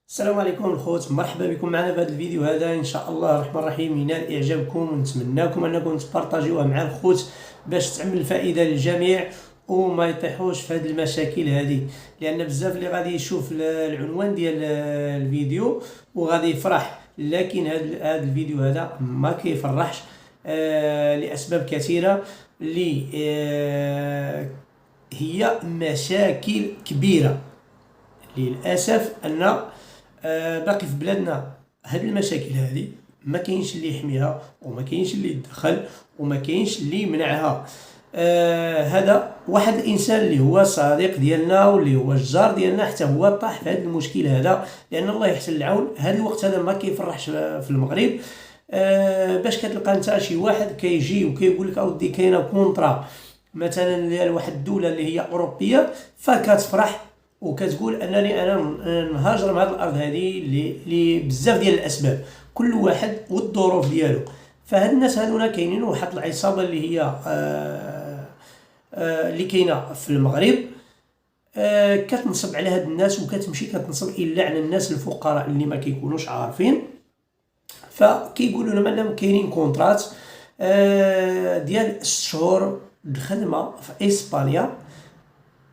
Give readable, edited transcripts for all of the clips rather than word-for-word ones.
السلام عليكم الخوت، مرحبا بكم معنا في هذا الفيديو هذا. ان شاء الله الرحمن الرحيم ينال اعجابكم، ونتمناكم انكم تبارطاجيوه مع الخوت باش تعمل الفائده للجميع وما يطيحوش في هذه المشاكل هذه، لان بزاف اللي غادي يشوف العنوان ديال الفيديو وغادي يفرح، لكن هذا الفيديو هذا ما كيفرحش لاسباب كثيره اللي هي مشاكل كبيره. للاسف ان باقي في بلادنا هاد المشاكل هذه ما كاينش اللي يحميها وما كاينش اللي يتدخل وما كاينش اللي يمنعها. هذا واحد الانسان اللي هو صديق ديالنا واللي هو الجار ديالنا حتى هو طاح في هذا المشكل هذا، لان الله يحسن العون. هذا الوقت هذا ما كيفرحش في المغرب. باش كتلقى انت شي واحد كيجي وكيقول لك اودي كاينه كونطرا مثلا ديال واحد الدوله اللي هي اوروبيه، فكتفرح وكتقول انني انا نهاجر من هذه الارض هذه لبزاف ديال الاسباب، كل واحد والظروف ديالو. فهاد الناس هذونا كاينين واحد العصابه اللي هي اللي كاينه في المغرب، كتنصب على هاد الناس وكتمشي كتنصب الا على الناس الفقراء اللي ما كيكونوش عارفين. فكيقولوا لهم انهم كاينين كونترات ديال 6 شهور الخدمه في اسبانيا،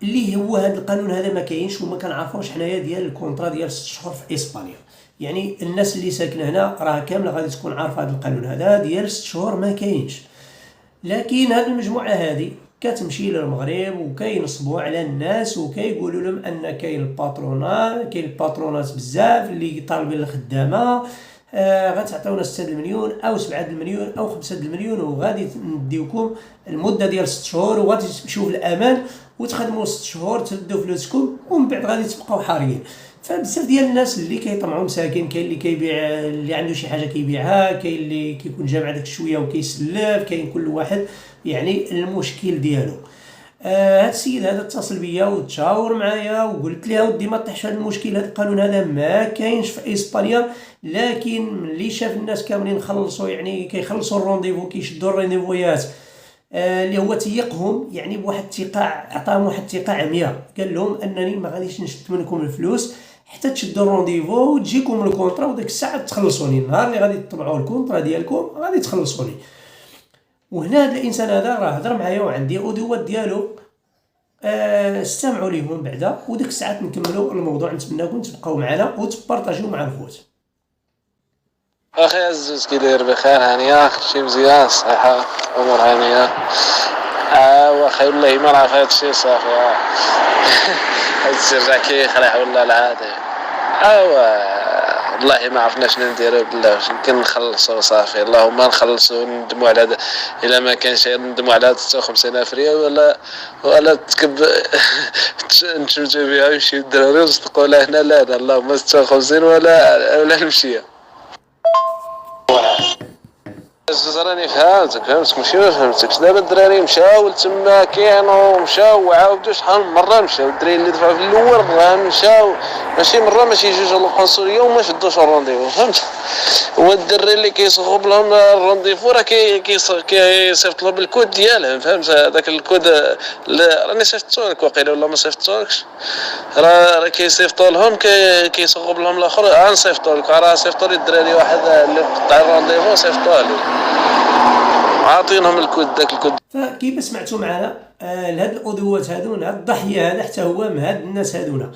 اللي هو هذا القانون هذا ما كاينش وما كنعرفوش حنايا ديال الكونطرا ديال 6 شهور في اسبانيا. يعني الناس اللي ساكنه هنا راه كامله غادي تكون عارفه هذا القانون هذا ديال 6 شهور ما كاينش. لكن هذه المجموعه هذه كتمشي للمغرب وكينصبوا على الناس وكيقولوا لهم ان كاين الباترونات بزاف اللي طالبين الخدامه، غتعطيونا 6 المليون او 7 المليون او 5 المليون وغادي نديوكم المده ديال 6 شهور وغادي تمشيو في الامان وتخدموا 6 شهور تردوا فلوسكم ومن بعد غادي تبقاو حاريين. فبزاف ديال الناس اللي كيطمعوا مساكن، كاين اللي كيبيع اللي عنده شي حاجه كيبيعها، كاين اللي كيكون جامع داك شويه وكيسلف، كاين كل واحد يعني المشكل ديالو. هاد السيد هذا اتصل بيا وتشاور معايا وقلت ليه ودي ما طيحش هذا المشكل، هذا القانون هذا ما كاينش في اسبانيا. لكن ملي شاف الناس كاملين خلصوا يعني كيخلصوا الرونديفو كيشدوا الرينديفويات، اللي هو تيقهم يعني بواحد الثقه، عطاهم واحد الثقه عمياء، قال لهم انني ما غاديش نشد منكم الفلوس حتى تشدوا الرونديفو وتجيكم الكونطرا وديك الساعه تخلصوني، النهار اللي غادي تطبعوا الكونطرا ديالكم غادي تخلصوني. وهنا هذا الانسان هذا راه هضر معايا وعندي اوديوات ديالو، استمعوا ليهم بعدا وديك الساعات نكملوا الموضوع. نتمنىكم تبقاو معنا وتبارطاجيو مع الخوت. اخي عزوز كي داير بخير؟ هانيه شي مزيان صحيحه امور هانيه. واخي والله ما نعرف هادشي صافي. هاد السر كيخلع ولا العادي. والله ما عرفنا شنو نديرو بالله، واش يمكن نخلصو صافي، اللهم نخلصو ندموا على الا ما كانش ندموا على 56,000 ريال ولا تكب نتمتعوا بها ويمشيو الدراري ويصدقوا لا هنا لا هنا، اللهم 56 ولا نمشي. راني فهمتك ماشي ما فهمتكش. دابا الدراري مشاو لتما كانوا مشاو وعاودوا شحال من مره مشاو الدراري اللي دفعوا في الاول راه مشاو ماشي مره ماشي جوج القنصليه وما شدوش الرونديفو، فهمت؟ هو الدري اللي كيصوب لهم الرونديفو راه كيصيفط لهم الكود ديالهم، فهمت؟ هذاك الكود راني صيفطته لك واقيلا ولا ما صيفطتوكش، راه كيصيفطوا لهم كيصوب لهم الاخر. نصيفطوا لك، راه صيفطوا لي الدراري واحد اللي قطع الرونديفو صيفطوه لي عاطينهم الكود، داك الكود. فكيف سمعتوا معنا لهاد الاوديوات هذونا الضحيه هذا حتى هو من هاد الناس هذونا.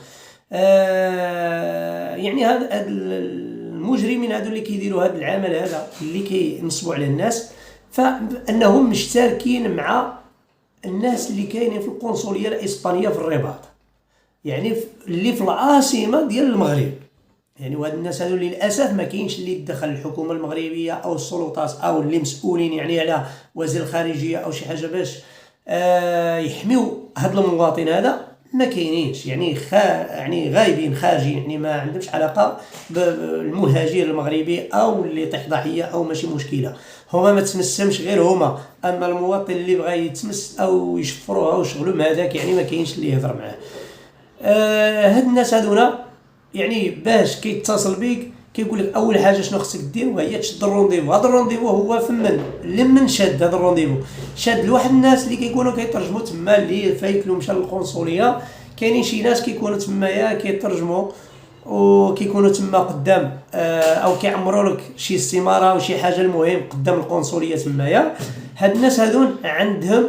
يعني هاد المجرمين هذو اللي كيديروا هذا العمل هذا اللي كينصبوا على الناس، فانهم مشتركين مع الناس اللي كاينين في القنصليه الاسبانيه في الرباط، يعني اللي في العاصمه ديال المغرب. يعني وهاد الناس هذو للاسف ما كاينش اللي يتدخل، الحكومه المغربيه او السلطات او اللي مسؤولين يعني على وزير الخارجيه او شي حاجه باش يحميو هذا المواطن هذا، ما كاينينش. يعني يعني غايبين خارجين، يعني ما عندهمش علاقه بالمهاجر المغربي او اللي طيح ضحيه او ماشي مشكله، هما ما تمسهمش غير هما. اما المواطن اللي بغى يتمس او يشفروه او يشغلوا مع هذاك يعني ما كاينش اللي يهضر معاه. هاد الناس هذونا يعني باش كيتصل بيك كيقول لك اول حاجه شنو خصك دير وهي تشد الرونديفو. هذا الرونديفو هو فمن لمن شاد هذا الرونديفو، شاد لواحد الناس اللي كيكونوا كيترجموا تما، اللي فايكلو مشى للقنصليه. كاينين شي ناس كيكونوا تمايا كيترجموا وكيكونوا تما قدام او كيعمروا لك شي استماره او شي حاجه المهم قدام القنصليه تمايا. هاد الناس هذون عندهم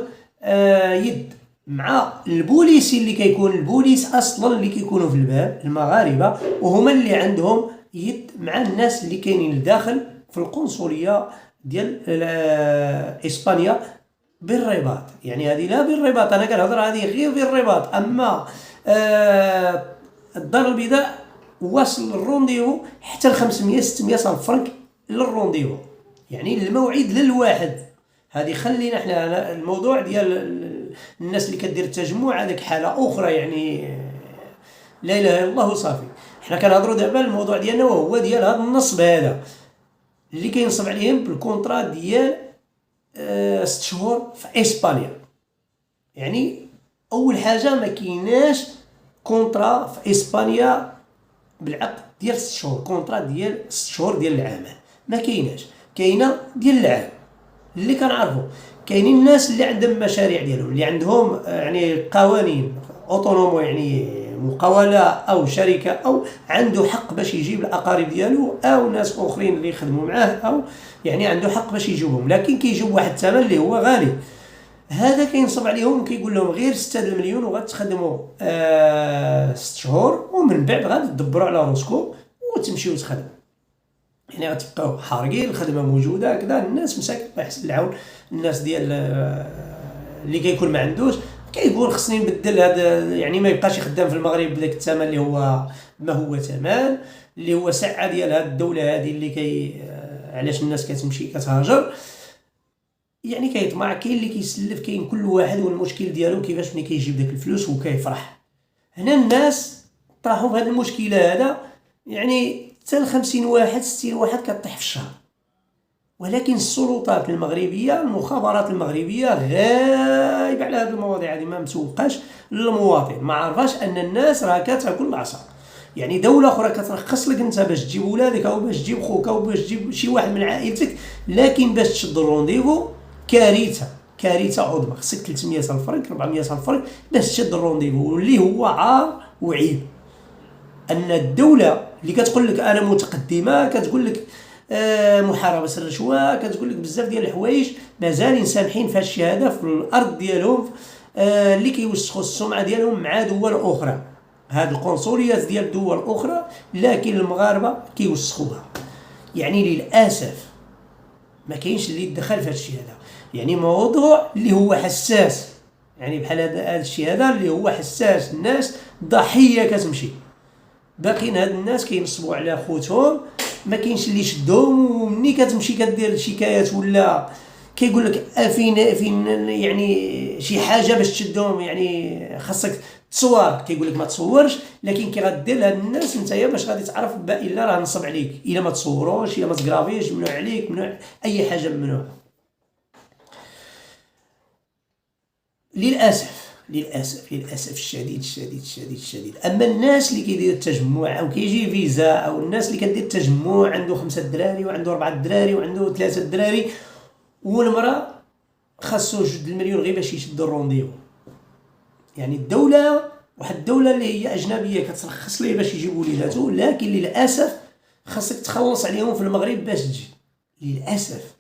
يد مع البوليس اللي كيكون البوليس اصلا اللي كيكونوا في الباب المغاربه، وهما اللي عندهم يد مع الناس اللي كاينين لداخل في القنصليه ديال اسبانيا بالرباط. يعني هذه لا بالرباط، انا كنهضر هذه غير بالرباط. اما الدار البيضاء واصل الرونديفو حتى 500 600 الف فرنك للرونديفو، يعني الموعد للواحد. هذه خلينا احنا الموضوع ديال الناس اللي كدير التجمع هذيك حاله اخرى، يعني لا اله الا الله وصافي. احنا كنهضروا دابا الموضوع ديالنا وهو ديال هذا النصب هذا اللي كينصب عليهم بالكونطرا ديال 6 شهور في اسبانيا. يعني اول حاجه ما كايناش كونطرا في اسبانيا بالعقد ديال 6 شهور، كونطرا ديال 6 شهور ديال العام ما كايناش، كاينه ديال العام اللي كنعرفوا. كاينين الناس اللي عندهم مشاريع ديالهم اللي عندهم يعني قوانين اوتونومو، يعني مقاوله او شركه او عنده حق باش يجيب الاقارب ديالو او ناس اخرين اللي يخدموا معاه، او يعني عنده حق باش يجيبهم، لكن كيجيب واحد الثمن اللي هو غالي. هذا كينصب عليهم وكيقول لهم غير 6 المليون وغتخدموا 6 شهور ومن بعد غادي تدبروا على روسكم وتمشيو تخدموا. يعني غتبقاو حارقين، الخدمه موجوده كذا، الناس مساكن الله يحسن العون. الناس ديال اللي كيكون ما عندوش كيقول خصني نبدل هذا، يعني ما يبقاش يخدم في المغرب بداك الثمن اللي هو ما هو ثمن، اللي هو سعه ديال هذه الدوله هذه اللي علاش الناس كتمشي كتهاجر. يعني كيطمع، كاين اللي كيسلف، كاين كل واحد والمشكل ديالو كيفاش ملي كيجيب داك الفلوس وكيفرح. هنا الناس طاحوا في هذه المشكله هذا، يعني حتى 50 واحد 60 واحد كطيح في الشهر. ولكن السلطات المغربيه، المخابرات المغربيه غايبه على هذه المواضيع هذه، ما مسوقاش للمواطن، ما عرفاش ان الناس راه كتاكل العصا. يعني دوله اخرى كترخص لك انت باش تجيب ولادك او باش تجيب خوك او باش تجيب شي واحد من عائلتك، لكن باش تشد الرونديفو كارثه عظمى. خصك 300 الف فرنك 400 الف فرنك باش تشد الرونديفو، اللي هو عار وعيب. ان الدوله اللي كتقول لك انا متقدمه، كتقول لك محاربه الرشوه، كتقول لك بزاف ديال الحوايج، مازال سامحين في هادشي هذا في الارض ديالهم، اللي كيوسخوا السمعه ديالهم مع دول اخرى. هاد القنصليات ديال دول اخرى، لكن المغاربه كيوسخوها. يعني للاسف ما كاينش اللي يدخل في هادشي هذا. يعني موضوع اللي هو حساس، يعني بحال هذا الشيء هذا اللي هو حساس، الناس ضحيه كتمشي. باقيين هاد الناس كينصبوا على خوتهم، ما كاينش اللي يشدهم. ومني كتمشي كدير شكايات ولا كيقول لك فين يعني شي حاجه باش تشدهم، يعني خاصك تصور، كيقول لك ما تصورش، لكن كي غدير لهاد الناس نتايا باش غادي تعرف الا راه نصب عليك، الا ما تصوروش، الا ما تكرافيش، ممنوع عليك، ممنوع اي حاجه ممنوعه. للاسف الشديد. اما الناس اللي كيدير التجمع او كيجي فيزا، او الناس اللي كدير التجمع عنده 5 دراري وعنده 4 دراري وعنده 3 دراري، والمراه خاصو 2 المليون غير باش يشد الرونديفو. يعني الدوله، واحد الدوله اللي هي اجنبيه كترخص ليه باش يجيب وليداتو، لكن للاسف خاصك تخلص عليهم في المغرب باش تجي، للاسف.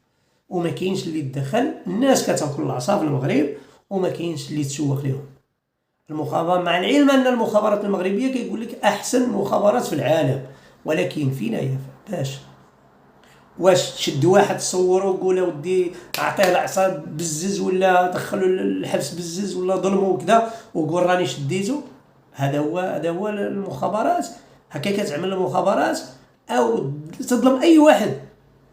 وما كاينش اللي يتدخل، الناس كتاكل العصا في المغرب وما كاينش اللي تسوق لهم. المخابرات، مع العلم ان المخابرات المغربيه كيقول لك احسن مخابرات في العالم، ولكن فينا يا باش واش تشد واحد تصوره وقول ودي اعطيه العصا بالزز ولا دخلوا الحبس بالزز ولا ظلمه وكذا وقول راني شديته؟ هذا هو المخابرات. هكا كتعمل المخابرات او تظلم اي واحد.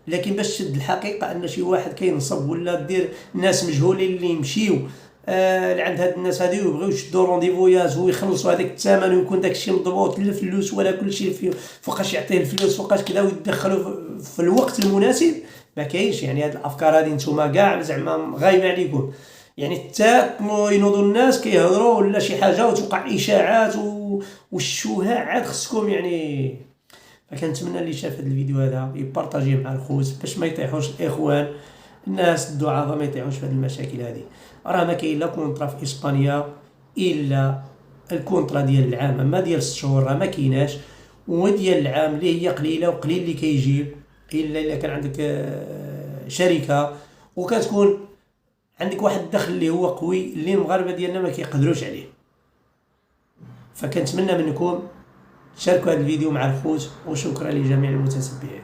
لكن باش تشد الحقيقه ان شي واحد كينصب ولا دير ناس مجهولين اللي يمشيو لعند هاد الناس هادو ويبغيو يشدوا رونديفويات ويخلصوا هذاك الثمن ويكون داكشي مضبوط، الفلوس ولا كلشي فوقاش يعطيه الفلوس، فوقاش كذا، ويدخلوا في الوقت المناسب. ما كاينش. يعني هاد الافكار هادي نتوما كاع زعما غايبه عليكم. يعني حتى ينوضوا الناس كيهضروا ولا شي حاجه وتوقع اشاعات والشهاع، عاد خصكم يعني. فكنتمنى اللي شاف هذا الفيديو هذا يبارطاجيه مع الخوت باش ما يطيحوش الاخوان الناس الضعفاء، ما يطيحوش في هذه المشاكل هذه. راه ما كاين لا كونطرا في اسبانيا الا الكونطرا ديال العام، اما ديال 6 شهور راه ما كايناش. وديال العام اللي هي قليله، وقليل اللي كيجيب الا كان عندك شركه وكتكون عندك واحد الدخل اللي هو قوي اللي المغاربه ديالنا ما كيقدروش عليه. فكنتمنى منكم تشاركوا هذا الفيديو مع الخوت، وشكرا لجميع المتتبعين.